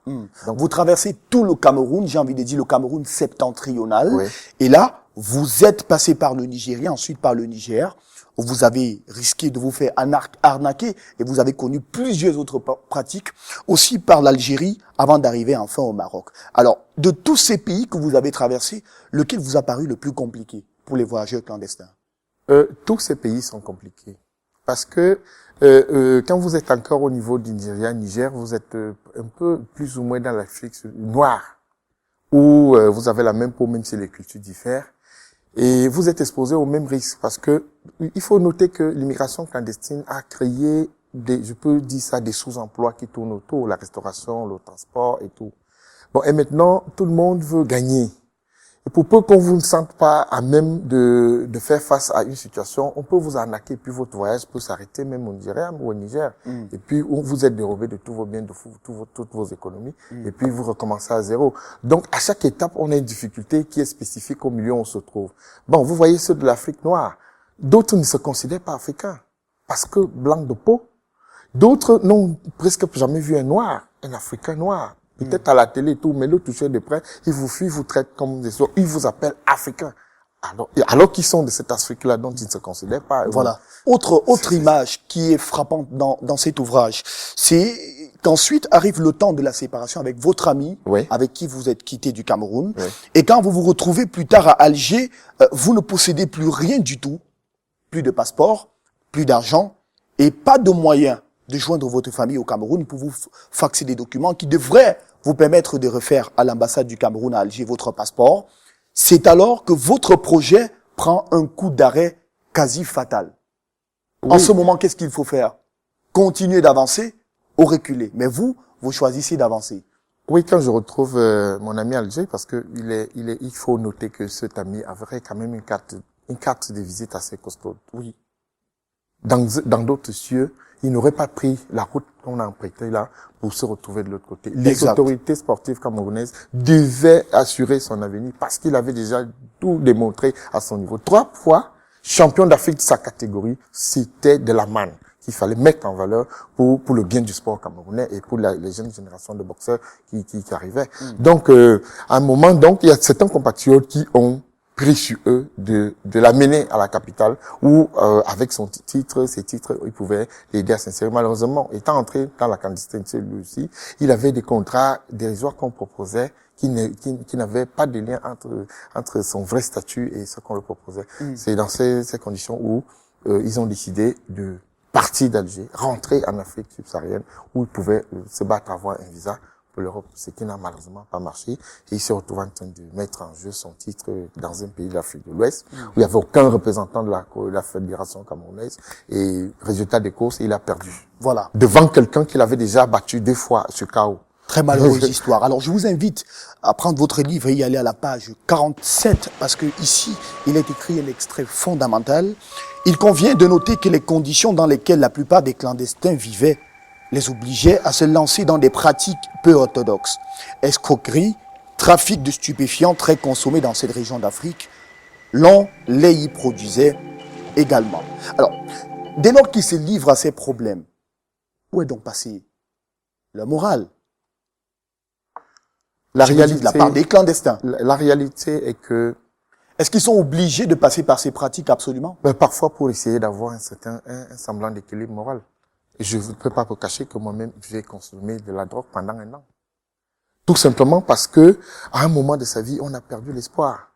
Donc, vous traversez tout le Cameroun, j'ai envie de dire le Cameroun septentrional. Oui. Et là, vous êtes passé par le Nigeria, ensuite par le Niger, où vous avez risqué de vous faire arnaquer et vous avez connu plusieurs autres pratiques, aussi par l'Algérie, avant d'arriver enfin au Maroc. Alors, de tous ces pays que vous avez traversés, lequel vous a paru le plus compliqué pour les voyageurs clandestins? Tous ces pays sont compliqués. Parce que quand vous êtes encore au niveau du Niger, vous êtes un peu plus ou moins dans l'Afrique noire, où vous avez la même peau, même si les cultures diffèrent. Et vous êtes exposé au même risque parce que il faut noter que l'immigration clandestine a créé je peux dire ça, des sous-emplois qui tournent autour, la restauration, le transport et tout. Bon, et maintenant, tout le monde veut gagner. Et pour peu qu'on vous ne sente pas à même de faire face à une situation, on peut vous arnaquer, puis votre voyage peut s'arrêter même au Nigeria ou au Niger. Et puis, vous êtes dérobé de tous vos biens, de toutes vos économies, et puis vous recommencez à zéro. Donc, à chaque étape, on a une difficulté qui est spécifique au milieu où on se trouve. Bon, vous voyez ceux de l'Afrique noire. D'autres ne se considèrent pas africains, parce que blancs de peau. D'autres n'ont presque jamais vu un noir, un Africain noir. Peut-être à la télé et tout, mais le toucher de près, il vous fuit, vous traite comme des autres, il vous appelle Africain. Alors qu'ils sont de cette Afrique-là dont ils ne se considèrent pas. Voilà. Autre image qui est frappante dans cet ouvrage, c'est qu'ensuite arrive le temps de la séparation avec votre ami, Oui. avec qui vous êtes quitté du Cameroun. Oui. Et quand vous vous retrouvez plus tard à Alger, vous ne possédez plus rien du tout. Plus de passeport, plus d'argent et pas de moyens de joindre votre famille au Cameroun pour vous faxer des documents qui devraient vous permettre de refaire à l'ambassade du Cameroun à Alger votre passeport. C'est alors que votre projet prend un coup d'arrêt quasi fatal. Oui. En ce moment, qu'est-ce qu'il faut faire? Continuer d'avancer ou reculer? Mais vous choisissez d'avancer. Oui, quand je retrouve mon ami Alger, parce que il faut noter que cet ami avait quand même une carte de visite assez costaud. Oui. Dans d'autres cieux, il n'aurait pas pris la route qu'on a empruntée là pour se retrouver de l'autre côté. Les autorités sportives camerounaises devaient assurer son avenir parce qu'il avait déjà tout démontré à son niveau. 3 fois champion d'Afrique de sa catégorie, c'était de la manne qu'il fallait mettre en valeur pour le bien du sport camerounais et pour les jeunes générations de boxeurs qui arrivaient. Donc, à un moment, donc, il y a certains compatriotes qui ont pris sur eux de l'amener à la capitale où avec ses titres, il pouvait l'aider à s'insérer. Malheureusement, étant entré dans la clandestinité lui aussi, il avait des contrats dérisoires qu'on proposait qui n'avaient pas de lien entre son vrai statut et ce qu'on lui proposait. C'est dans ces conditions où ils ont décidé de partir d'Alger, rentrer en Afrique subsaharienne où il pouvait se battre à avoir un visa pour l'Europe, ce qui n'a malheureusement pas marché. Et il se retrouve en train de mettre en jeu son titre dans un pays de l'Afrique de l'Ouest, où il n'y avait aucun représentant de la fédération camerounaise. Et résultat des courses, il a perdu. Voilà. Devant quelqu'un qu'il avait déjà battu 2 fois sur KO. Très malheureuse histoire. Alors, je vous invite à prendre votre livre et y aller à la page 47, parce que ici, il est écrit un extrait fondamental. Il convient de noter que les conditions dans lesquelles la plupart des clandestins vivaient les obligeaient à se lancer dans des pratiques peu orthodoxes. Escroquerie, trafic de stupéfiants très consommés dans cette région d'Afrique, l'on les y produisait également. Alors, dès lors qu'ils se livrent à ces problèmes, où est donc passée la morale? La réalité, de la part des clandestins. La réalité est que est-ce qu'ils sont obligés de passer par ces pratiques absolument? Parfois pour essayer d'avoir un semblant d'équilibre moral. Je ne peux pas vous cacher que moi-même, j'ai consommé de la drogue pendant 1 an. Tout simplement parce que, à un moment de sa vie, on a perdu l'espoir.